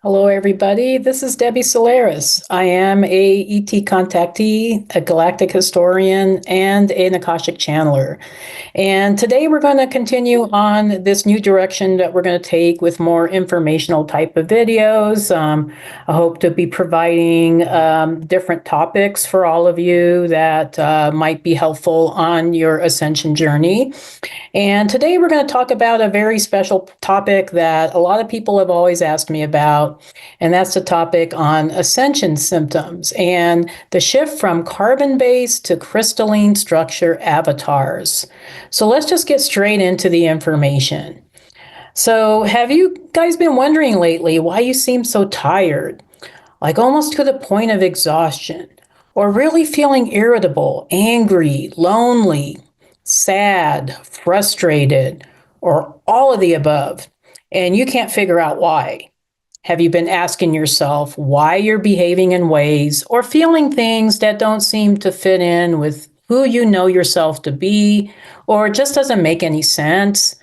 Hello, everybody. This is Debbie Solaris. I am a ET contactee, a galactic historian, and an Akashic channeler. And today we're going to continue on this new direction that we're going to take with more informational type of videos. I hope to be providing different topics for all of you that might be helpful on your ascension journey. And today we're going to talk about a very special topic that a lot of people have always asked me about, and that's the topic on ascension symptoms and the shift from carbon-based to crystalline structure avatars. So let's just get straight into the information. So have you guys been wondering lately why you seem so tired, like almost to the point of exhaustion, or really feeling irritable, angry, lonely, sad, frustrated, or all of the above, and you can't figure out why? Have you been asking yourself why you're behaving in ways or feeling things that don't seem to fit in with who you know yourself to be, or it just doesn't make any sense?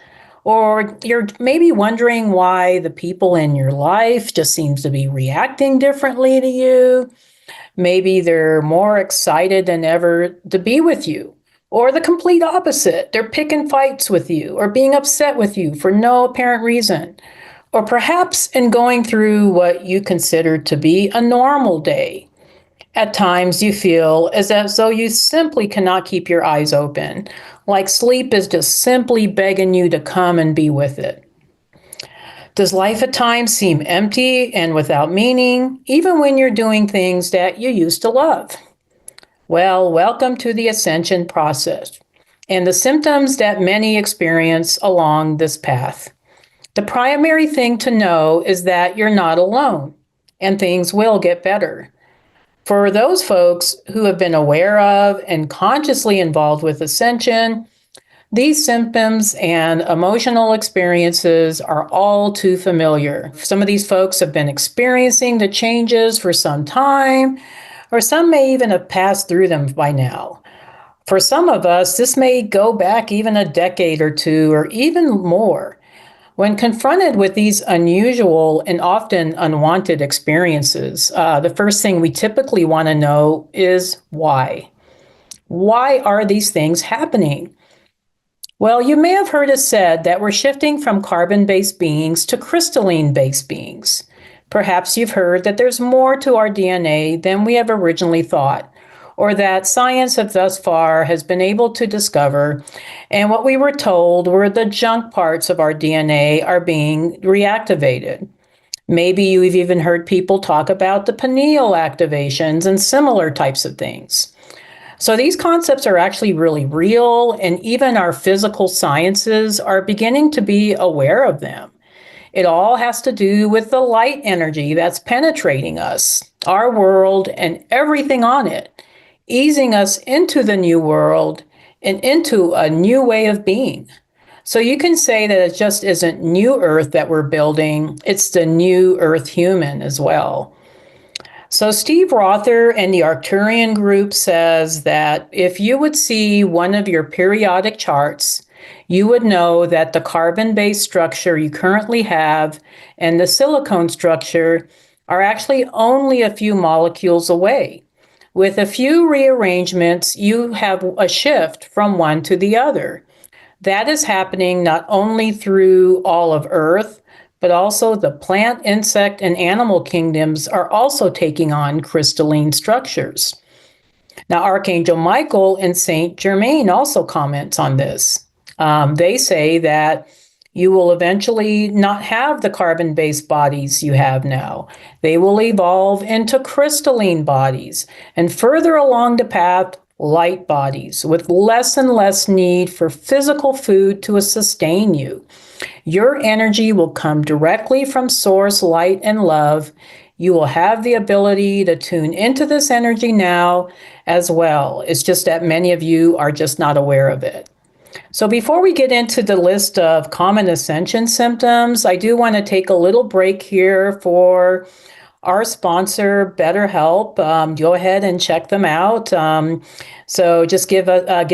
Or you're maybe wondering why the people in your life just seems to be reacting differently to you. Maybe they're more excited than ever to be with you, or the complete opposite. They're picking fights with you or being upset with you for no apparent reason. Or perhaps in going through what you consider to be a normal day. At times you feel as though you simply cannot keep your eyes open, like sleep is just simply begging you to come and be with it. Does life at times seem empty and without meaning, even when you're doing things that you used to love? Well, welcome to the ascension process and the symptoms that many experience along this path. The primary thing to know is that you're not alone, and things will get better. For those folks who have been aware of and consciously involved with ascension, these symptoms and emotional experiences are all too familiar. Some of these folks have been experiencing the changes for some time, or some may even have passed through them by now. For some of us, this may go back even a decade or two, or even more. When confronted with these unusual and often unwanted experiences, the first thing we typically want to know is why. Why are these things happening? Well, you may have heard it said that we're shifting from carbon-based beings to crystalline-based beings. Perhaps you've heard that there's more to our DNA than we have originally thought, or that science thus far has been able to discover, and what we were told were the junk parts of our DNA are being reactivated. Maybe you've even heard people talk about the pineal activations and similar types of things. So these concepts are actually really real, and even our physical sciences are beginning to be aware of them. It all has to do with the light energy that's penetrating us, our world, and everything on it, easing us into the new world and into a new way of being. So you can say that it just isn't new Earth that we're building, it's the new Earth human as well. So Steve Rother and the Arcturian group says that if you would see one of your periodic charts, you would know that the carbon-based structure you currently have and the silicone structure are actually only a few molecules away. With a few rearrangements, you have a shift from one to the other. That is happening not only through all of Earth, but also the plant, insect, and animal kingdoms are also taking on crystalline structures. Now, Archangel Michael and Saint Germain also comments on this. They say that you will eventually not have the carbon-based bodies you have now. They will evolve into crystalline bodies, and further along the path, light bodies with less and less need for physical food to sustain you. Your energy will come directly from source, light, and love. You will have the ability to tune into this energy now as well. It's just that many of you are just not aware of it. So before we get into the list of common ascension symptoms, I do want to take a little break here for our sponsor, BetterHelp. Go ahead and check them out. So just give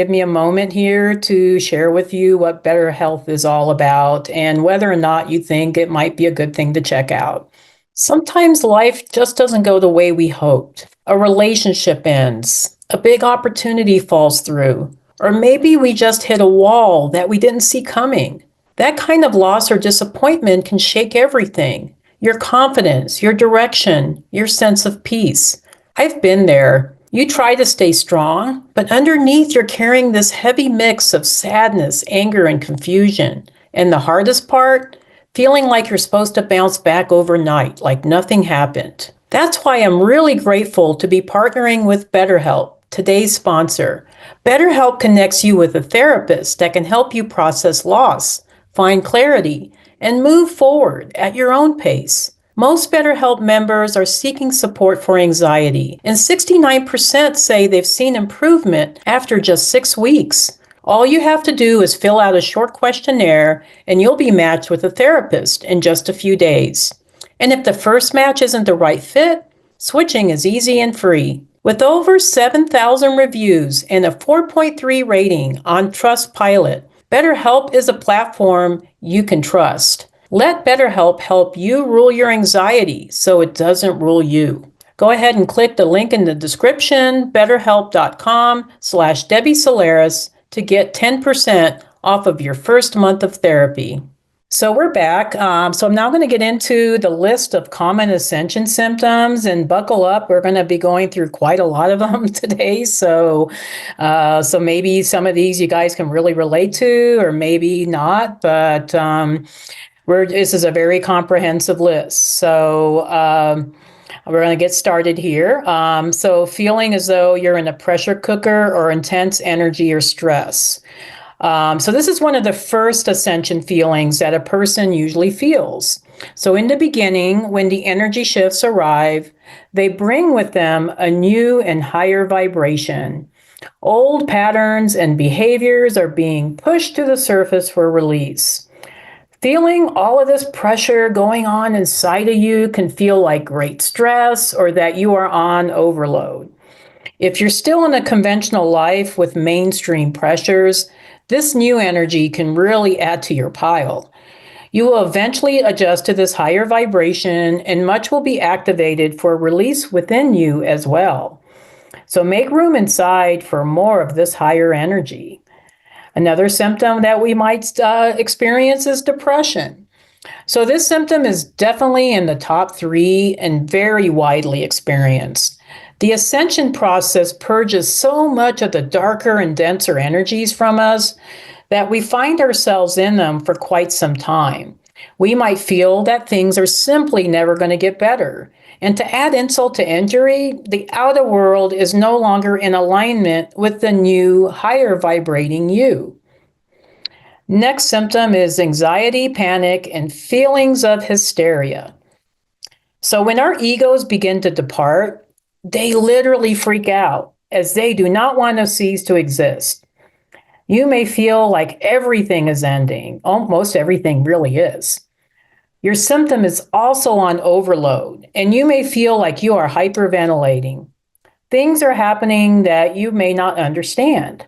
me a moment here to share with you what BetterHelp is all about and whether or not you think it might be a good thing to check out. Sometimes life just doesn't go the way we hoped. A relationship ends, a big opportunity falls through, or maybe we just hit a wall that we didn't see coming. That kind of loss or disappointment can shake everything: your confidence, your direction, your sense of peace. I've been there. You try to stay strong, but underneath you're carrying this heavy mix of sadness, anger, and confusion. And the hardest part? Feeling like you're supposed to bounce back overnight, like nothing happened. That's why I'm really grateful to be partnering with BetterHelp, today's sponsor. BetterHelp connects you with a therapist that can help you process loss, find clarity, and move forward at your own pace. Most BetterHelp members are seeking support for anxiety, and 69% say they've seen improvement after just 6 weeks. All you have to do is fill out a short questionnaire, and you'll be matched with a therapist in just a few days. And if the first match isn't the right fit, switching is easy and free. With over 7,000 reviews and a 4.3 rating on Trustpilot, BetterHelp is a platform you can trust. Let BetterHelp help you rule your anxiety so it doesn't rule you. Go ahead and click the link in the description, betterhelp.com/Debbie Solaris, to get 10% off of your first month of therapy. So we're back. So I'm now going to get into the list of common Ascension symptoms, and buckle up. We're going to be going through quite a lot of them today. So maybe some of these you guys can really relate to, or maybe not. But this is a very comprehensive list. So we're going to get started here. So feeling as though you're in a pressure cooker or intense energy or stress. So this is one of the first Ascension feelings that a person usually feels. So in the beginning, when the energy shifts arrive, they bring with them a new and higher vibration. Old patterns and behaviors are being pushed to the surface for release. Feeling all of this pressure going on inside of you can feel like great stress, or that you are on overload. If you're still in a conventional life with mainstream pressures, this new energy can really add to your pile. You will eventually adjust to this higher vibration, and much will be activated for release within you as well. So make room inside for more of this higher energy. Another symptom that we might experience is depression. So this symptom is definitely in the top 3 and very widely experienced. The Ascension process purges so much of the darker and denser energies from us that we find ourselves in them for quite some time. We might feel that things are simply never going to get better. And to add insult to injury, the outer world is no longer in alignment with the new, higher vibrating you. Next symptom is anxiety, panic, and feelings of hysteria. So when our egos begin to depart, they literally freak out, as they do not want to cease to exist. You may feel like everything is ending. Almost everything really is. Your symptom is also on overload, and you may feel like you are hyperventilating. Things are happening that you may not understand.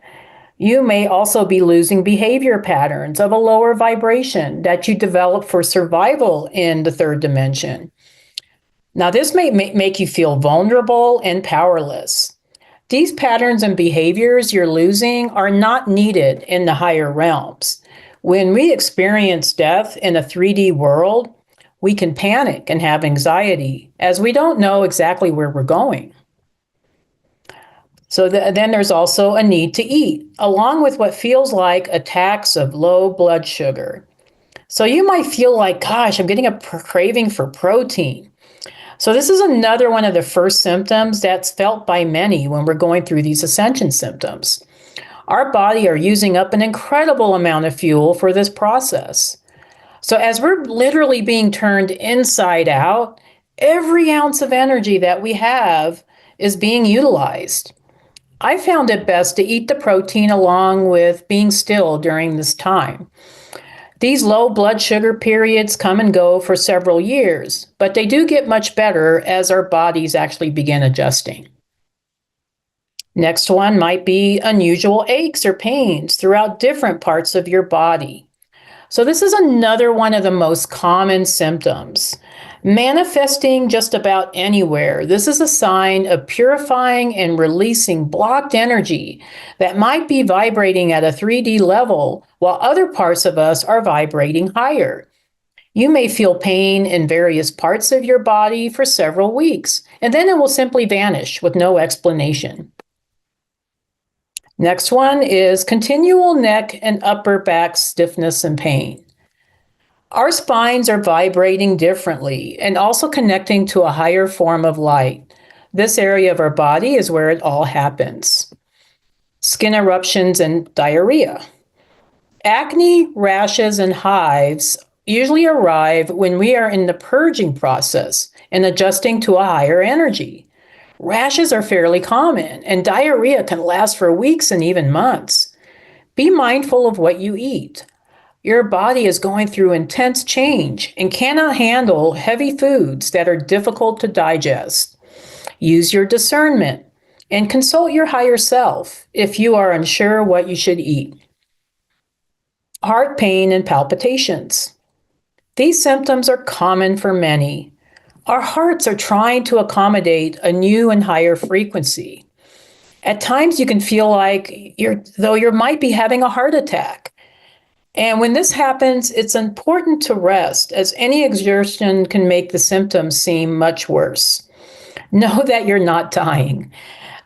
You may also be losing behavior patterns of a lower vibration that you develop for survival in the third dimension. Now, this may make you feel vulnerable and powerless. These patterns and behaviors you're losing are not needed in the higher realms. When we experience death in a 3D world, we can panic and have anxiety, as we don't know exactly where we're going. So then there's also a need to eat, along with what feels like attacks of low blood sugar. So you might feel like, gosh, I'm getting a craving for protein. So this is another one of the first symptoms that's felt by many when we're going through these Ascension symptoms. Our body are using up an incredible amount of fuel for this process. So as we're literally being turned inside out, every ounce of energy that we have is being utilized. I found it best to eat the protein along with being still during this time. These low blood sugar periods come and go for several years, but they do get much better as our bodies actually begin adjusting. Next one might be unusual aches or pains throughout different parts of your body. So this is another one of the most common symptoms. Manifesting just about anywhere. This is a sign of purifying and releasing blocked energy that might be vibrating at a 3D level while other parts of us are vibrating higher. You may feel pain in various parts of your body for several weeks, and then it will simply vanish with no explanation. Next one is continual neck and upper back stiffness and pain. Our spines are vibrating differently and also connecting to a higher form of light. This area of our body is where it all happens. Skin eruptions and diarrhea. Acne, rashes, and hives usually arrive when we are in the purging process and adjusting to a higher energy. Rashes are fairly common, and diarrhea can last for weeks and even months. Be mindful of what you eat. Your body is going through intense change and cannot handle heavy foods that are difficult to digest. Use your discernment and consult your higher self if you are unsure what you should eat. Heart pain and palpitations. These symptoms are common for many. Our hearts are trying to accommodate a new and higher frequency. At times you can feel like you might be having a heart attack. And when this happens, it's important to rest, as any exertion can make the symptoms seem much worse. Know that you're not dying.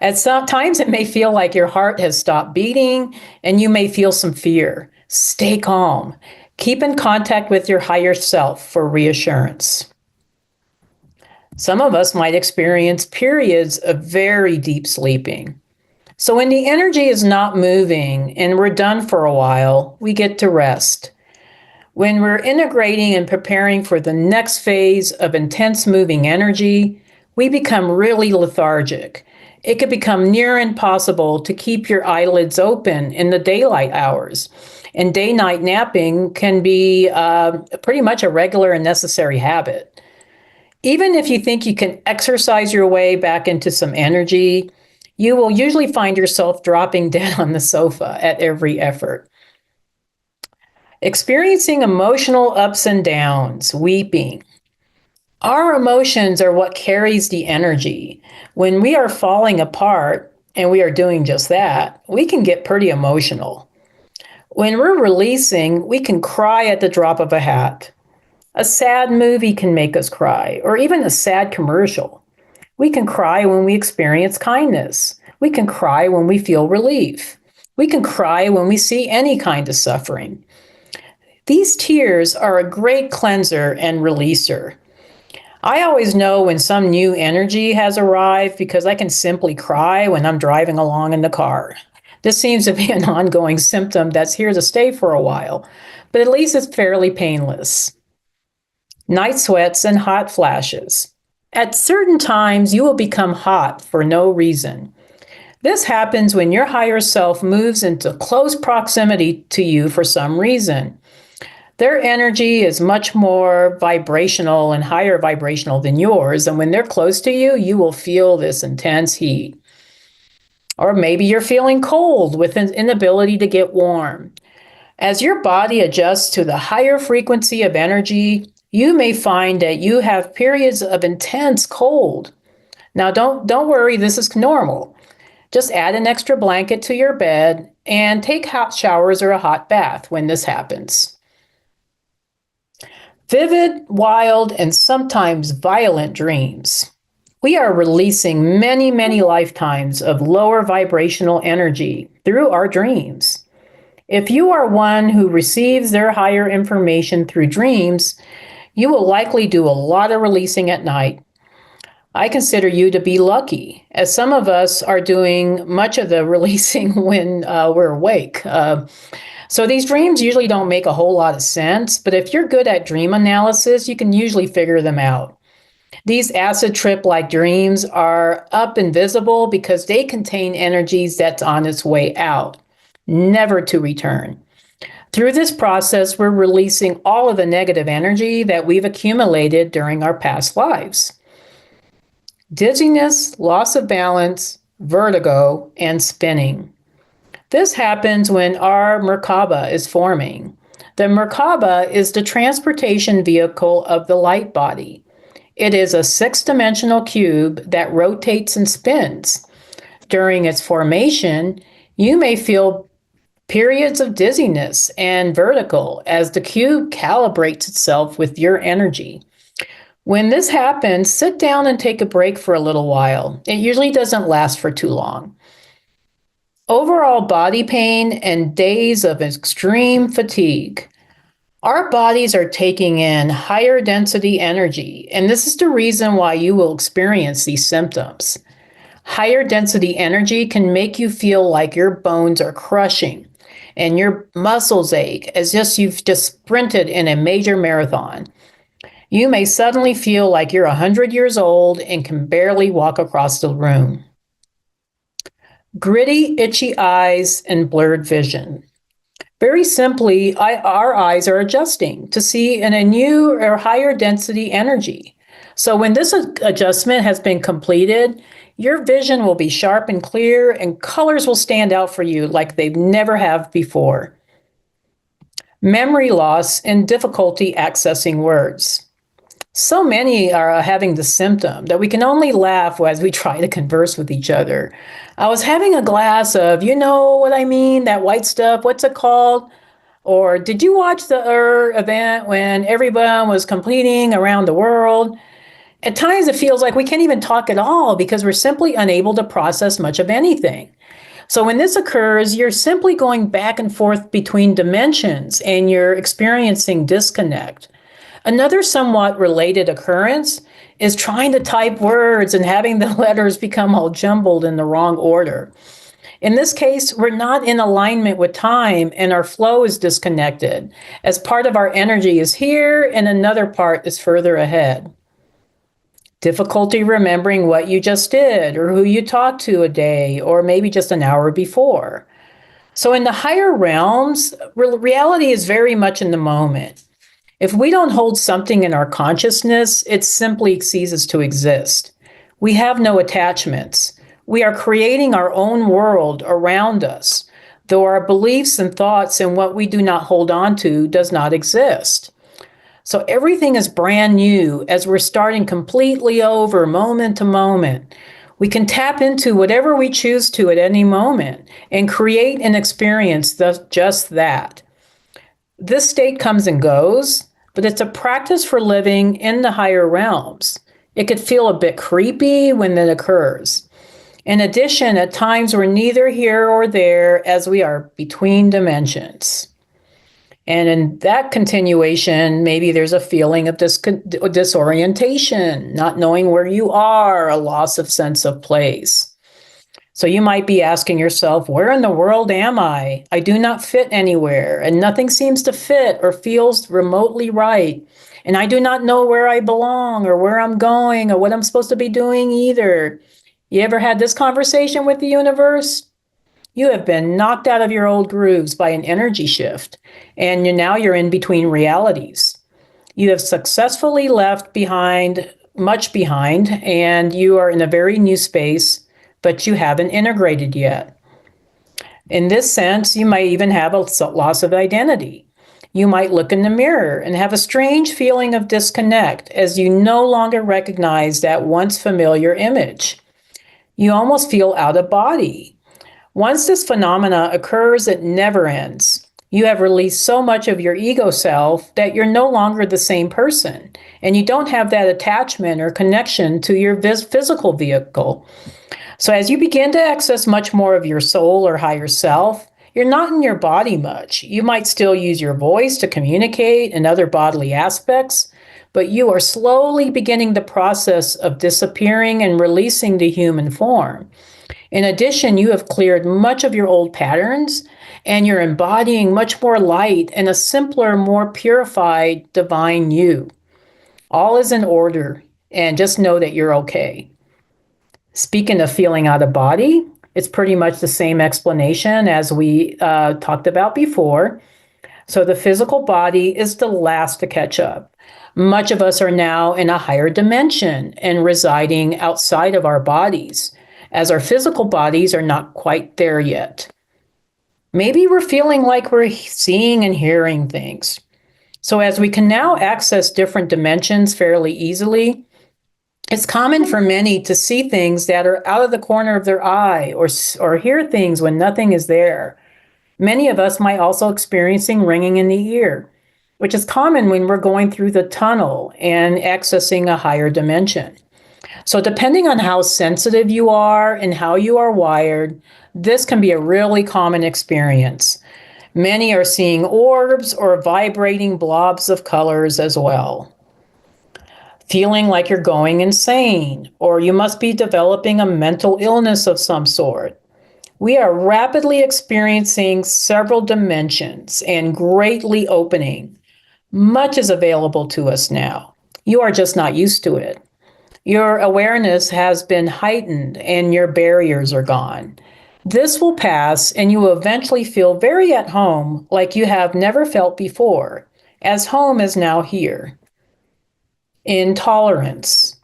At some times, it may feel like your heart has stopped beating, and you may feel some fear. Stay calm. Keep in contact with your higher self for reassurance. Some of us might experience periods of very deep sleeping. So when the energy is not moving and we're done for a while, we get to rest. When we're integrating and preparing for the next phase of intense moving energy, we become really lethargic. It could become near impossible to keep your eyelids open in the daylight hours. And day-night napping can be pretty much a regular and necessary habit. Even if you think you can exercise your way back into some energy, you will usually find yourself dropping dead on the sofa at every effort. Experiencing emotional ups and downs, weeping. Our emotions are what carries the energy. When we are falling apart, and we are doing just that, we can get pretty emotional. When we're releasing, we can cry at the drop of a hat. A sad movie can make us cry, or even a sad commercial. We can cry when we experience kindness. We can cry when we feel relief. We can cry when we see any kind of suffering. These tears are a great cleanser and releaser. I always know when some new energy has arrived because I can simply cry when I'm driving along in the car. This seems to be an ongoing symptom that's here to stay for a while, but at least it's fairly painless. Night sweats and hot flashes. At certain times, you will become hot for no reason. This happens when your higher self moves into close proximity to you for some reason. Their energy is much more vibrational and higher vibrational than yours, and when they're close to you, you will feel this intense heat. Or maybe you're feeling cold with an inability to get warm. As your body adjusts to the higher frequency of energy, you may find that you have periods of intense cold. Now, don't worry, this is normal. Just add an extra blanket to your bed and take hot showers or a hot bath when this happens. Vivid, wild, and sometimes violent dreams. We are releasing many, many lifetimes of lower vibrational energy through our dreams. If you are one who receives their higher information through dreams, you will likely do a lot of releasing at night. I consider you to be lucky, as some of us are doing much of the releasing when we're awake. So these dreams usually don't make a whole lot of sense, but if you're good at dream analysis, you can usually figure them out. These acid trip-like dreams are up and visible because they contain energies that's on its way out, never to return. Through this process, we're releasing all of the negative energy that we've accumulated during our past lives. Dizziness, loss of balance, vertigo, and spinning. This happens when our Merkaba is forming. The Merkaba is the transportation vehicle of the light body. It is a 6-dimensional cube that rotates and spins. During its formation, you may feel periods of dizziness and vertigo as the cube calibrates itself with your energy. When this happens, sit down and take a break for a little while. It usually doesn't last for too long. Overall body pain and days of extreme fatigue. Our bodies are taking in higher density energy, and this is the reason why you will experience these symptoms. Higher density energy can make you feel like your bones are crushing and your muscles ache as if you've just sprinted in a major marathon. You may suddenly feel like you're 100 years old and can barely walk across the room. Gritty, itchy eyes and blurred vision. Very simply, our eyes are adjusting to see in a new or higher density energy. So when this adjustment has been completed, your vision will be sharp and clear, and colors will stand out for you like they never have before. Memory loss and difficulty accessing words. So many are having the symptom that we can only laugh as we try to converse with each other. I was having a glass of, you know what I mean, that white stuff, what's it called? Or did you watch the event when everyone was completing around the world? At times it feels like we can't even talk at all because we're simply unable to process much of anything. So when this occurs, you're simply going back and forth between dimensions and you're experiencing disconnect. Another somewhat related occurrence is trying to type words and having the letters become all jumbled in the wrong order. In this case, we're not in alignment with time and our flow is disconnected, as part of our energy is here and another part is further ahead. Difficulty remembering what you just did or who you talked to a day or maybe just an hour before. So in the higher realms, reality is very much in the moment. If we don't hold something in our consciousness, it simply ceases to exist. We have no attachments. We are creating our own world around us, though our beliefs and thoughts and what we do not hold on to does not exist. So everything is brand new as we're starting completely over moment to moment. We can tap into whatever we choose to at any moment and create and experience just that. This state comes and goes, but it's a practice for living in the higher realms. It could feel a bit creepy when it occurs. In addition, at times we're neither here or there as we are between dimensions. And in that continuation, maybe there's a feeling of disorientation, not knowing where you are, a loss of sense of place. So you might be asking yourself, where in the world am I? I do not fit anywhere, and nothing seems to fit or feels remotely right. And I do not know where I belong or where I'm going or what I'm supposed to be doing either. You ever had this conversation with the universe? You have been knocked out of your old grooves by an energy shift, and now you're in between realities. You have successfully left much behind, and you are in a very new space, but you haven't integrated yet. In this sense, you might even have a loss of identity. You might look in the mirror and have a strange feeling of disconnect as you no longer recognize that once familiar image. You almost feel out of body. Once this phenomena occurs, it never ends. You have released so much of your ego self that you're no longer the same person, and you don't have that attachment or connection to your physical vehicle. So as you begin to access much more of your soul or higher self, you're not in your body much. You might still use your voice to communicate and other bodily aspects, but you are slowly beginning the process of disappearing and releasing the human form. In addition, you have cleared much of your old patterns, and you're embodying much more light and a simpler, more purified, divine you. All is in order, and just know that you're okay. Speaking of feeling out of body, it's pretty much the same explanation as we talked about before. So the physical body is the last to catch up. Much of us are now in a higher dimension and residing outside of our bodies, as our physical bodies are not quite there yet. Maybe we're feeling like we're seeing and hearing things. So as we can now access different dimensions fairly easily, it's common for many to see things that are out of the corner of their eye or hear things when nothing is there. Many of us might also experiencing ringing in the ear, which is common when we're going through the tunnel and accessing a higher dimension. So depending on how sensitive you are and how you are wired, this can be a really common experience. Many are seeing orbs or vibrating blobs of colors as well. Feeling like you're going insane, or you must be developing a mental illness of some sort. We are rapidly experiencing several dimensions and greatly opening. Much is available to us now. You are just not used to it. Your awareness has been heightened and your barriers are gone. This will pass and you will eventually feel very at home like you have never felt before, as home is now here. Intolerance.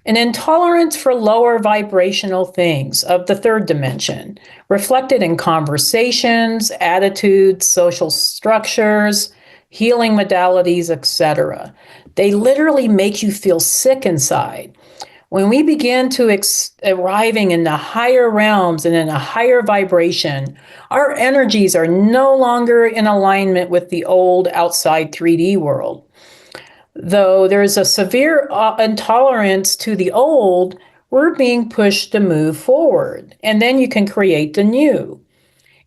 An intolerance for lower vibrational things of the third dimension, reflected in conversations, attitudes, social structures, healing modalities, etc. They literally make you feel sick inside. When we begin to arriving in the higher realms and in a higher vibration, our energies are no longer in alignment with the old outside 3D world. Though there's a severe intolerance to the old, we're being pushed to move forward, and then you can create the new.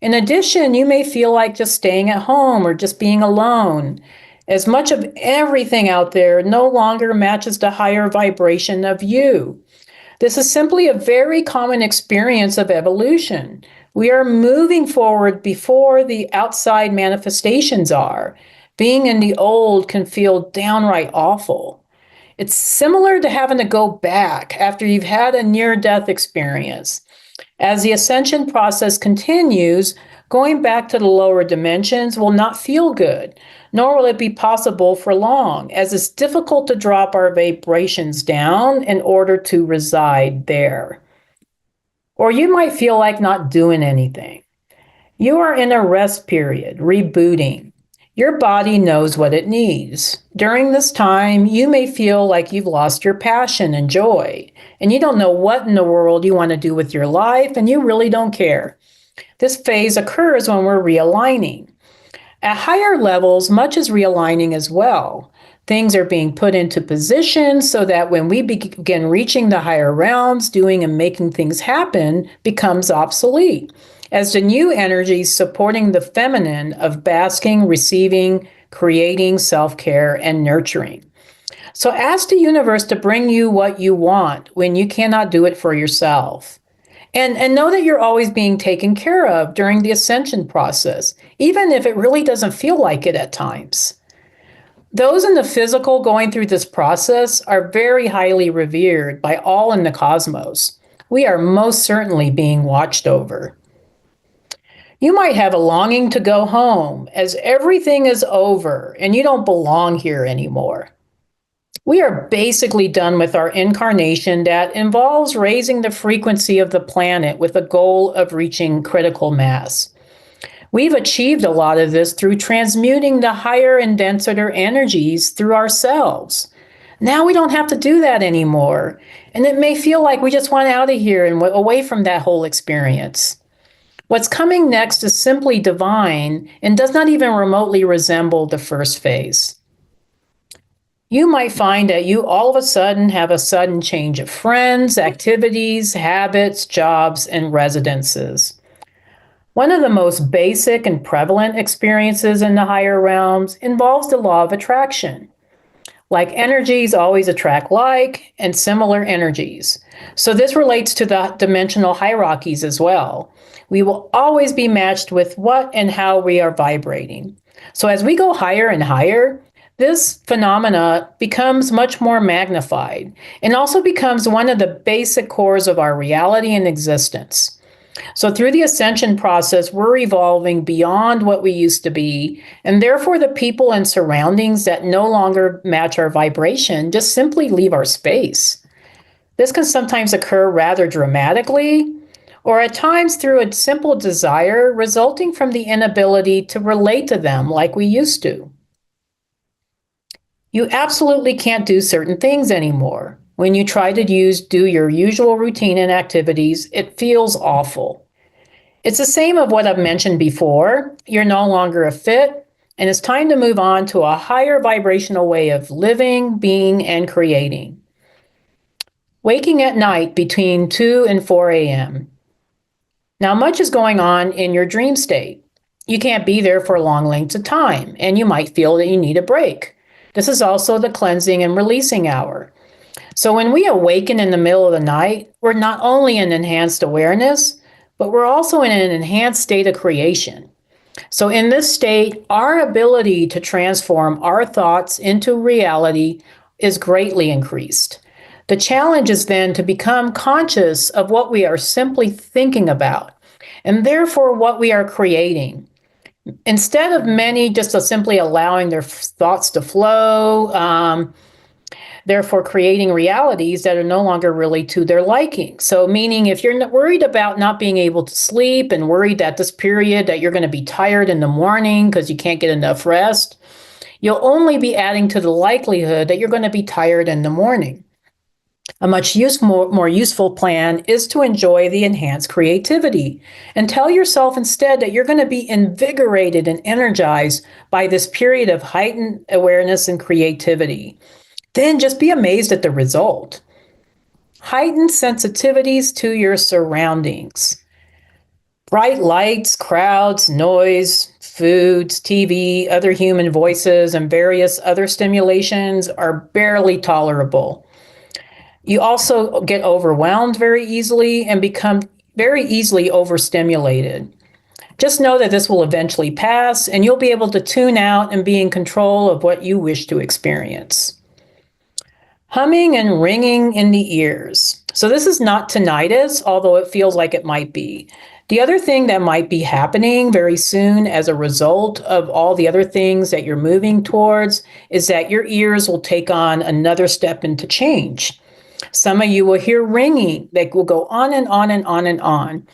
In addition, you may feel like just staying at home or just being alone. As much of everything out there no longer matches the higher vibration of you. This is simply a very common experience of evolution. We are moving forward before the outside manifestations are. Being in the old can feel downright awful. It's similar to having to go back after you've had a near-death experience. As the ascension process continues, going back to the lower dimensions will not feel good, nor will it be possible for long, as it's difficult to drop our vibrations down in order to reside there. Or you might feel like not doing anything. You are in a rest period, rebooting. Your body knows what it needs. During this time, you may feel like you've lost your passion and joy, and you don't know what in the world you want to do with your life, and you really don't care. This phase occurs when we're realigning. At higher levels, much is realigning as well. Things are being put into position so that when we begin reaching the higher realms, doing and making things happen becomes obsolete, as the new energies supporting the feminine of basking, receiving, creating, self-care, and nurturing. So ask the universe to bring you what you want when you cannot do it for yourself. And know that you're always being taken care of during the ascension process, even if it really doesn't feel like it at times. Those in the physical going through this process are very highly revered by all in the cosmos. We are most certainly being watched over. You might have a longing to go home, as everything is over and you don't belong here anymore. We are basically done with our incarnation that involves raising the frequency of the planet with the goal of reaching critical mass. We've achieved a lot of this through transmuting the higher and denser energies through ourselves. Now we don't have to do that anymore, and it may feel like we just want out of here and away from that whole experience. What's coming next is simply divine and does not even remotely resemble the first phase. You might find that you all of a sudden have a sudden change of friends, activities, habits, jobs, and residences. One of the most basic and prevalent experiences in the higher realms involves the law of attraction. Like energies always attract like and similar energies. So this relates to the dimensional hierarchies as well. We will always be matched with what and how we are vibrating. So as we go higher and higher, this phenomena becomes much more magnified and also becomes one of the basic cores of our reality and existence. So through the ascension process, we're evolving beyond what we used to be, and therefore the people and surroundings that no longer match our vibration just simply leave our space. This can sometimes occur rather dramatically, or at times through a simple desire resulting from the inability to relate to them like we used to. You absolutely can't do certain things anymore. When you try to do your usual routine and activities, it feels awful. It's the same of what I've mentioned before. You're no longer a fit, and it's time to move on to a higher vibrational way of living, being, and creating. Waking at night between 2 and 4 a.m. Now, much is going on in your dream state. You can't be there for long lengths of time, and you might feel that you need a break. This is also the cleansing and releasing hour. So when we awaken in the middle of the night, we're not only in enhanced awareness, but we're also in an enhanced state of creation. So in this state, our ability to transform our thoughts into reality is greatly increased. The challenge is then to become conscious of what we are simply thinking about, and therefore what we are creating. Instead of many just simply allowing their thoughts to flow, therefore creating realities that are no longer really to their liking. So meaning if you're worried about not being able to sleep and worried that this period that you're going to be tired in the morning because you can't get enough rest, you'll only be adding to the likelihood that you're going to be tired in the morning. A much more useful plan is to enjoy the enhanced creativity and tell yourself instead that you're going to be invigorated and energized by this period of heightened awareness and creativity. Then just be amazed at the result. Heightened sensitivities to your surroundings. Bright lights, crowds, noise, foods, TV, other human voices, and various other stimulations are barely tolerable. You also get overwhelmed very easily and become very easily overstimulated. Just know that this will eventually pass and you'll be able to tune out and be in control of what you wish to experience. Humming and ringing in the ears. So this is not tinnitus, although it feels like it might be. The other thing that might be happening very soon as a result of all the other things that you're moving towards is that your ears will take on another step into change. Some of you will hear ringing that will go on and on and on and on.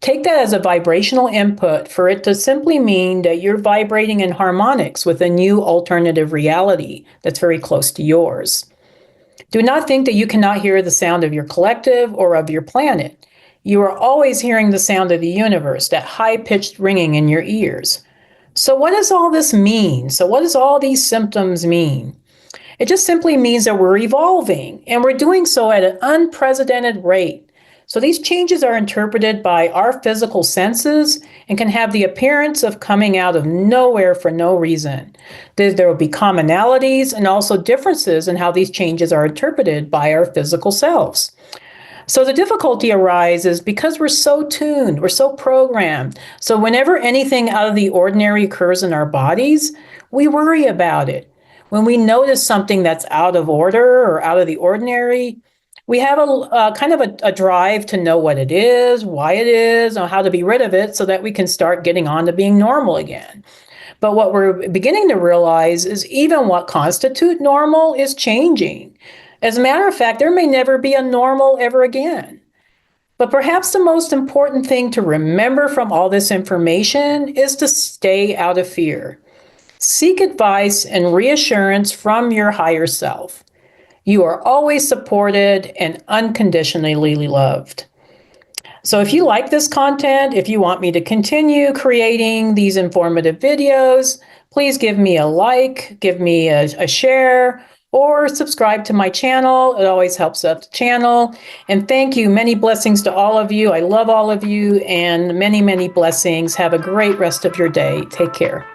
Take that as a vibrational input for it to simply mean that you're vibrating in harmonics with a new alternative reality that's very close to yours. Do not think that you cannot hear the sound of your collective or of your planet. You are always hearing the sound of the universe, that high-pitched ringing in your ears. So what does all this mean? So what does all these symptoms mean? It just simply means that we're evolving, and we're doing so at an unprecedented rate. So these changes are interpreted by our physical senses and can have the appearance of coming out of nowhere for no reason. There will be commonalities and also differences in how these changes are interpreted by our physical selves. So the difficulty arises because we're so tuned, we're so programmed. So whenever anything out of the ordinary occurs in our bodies, we worry about it. When we notice something that's out of order or out of the ordinary, we have a kind of a drive to know what it is, why it is, or how to be rid of it so that we can start getting on to being normal again. But what we're beginning to realize is even what constitutes normal is changing. As a matter of fact, there may never be a normal ever again. But perhaps the most important thing to remember from all this information is to stay out of fear. Seek advice and reassurance from your higher self. You are always supported and unconditionally loved. So if you like this content, if you want me to continue creating these informative videos, please give me a like, give me a share, or subscribe to my channel. It always helps out the channel. And thank you. Many blessings to all of you. I love all of you, and many, many blessings. Have a great rest of your day. Take care.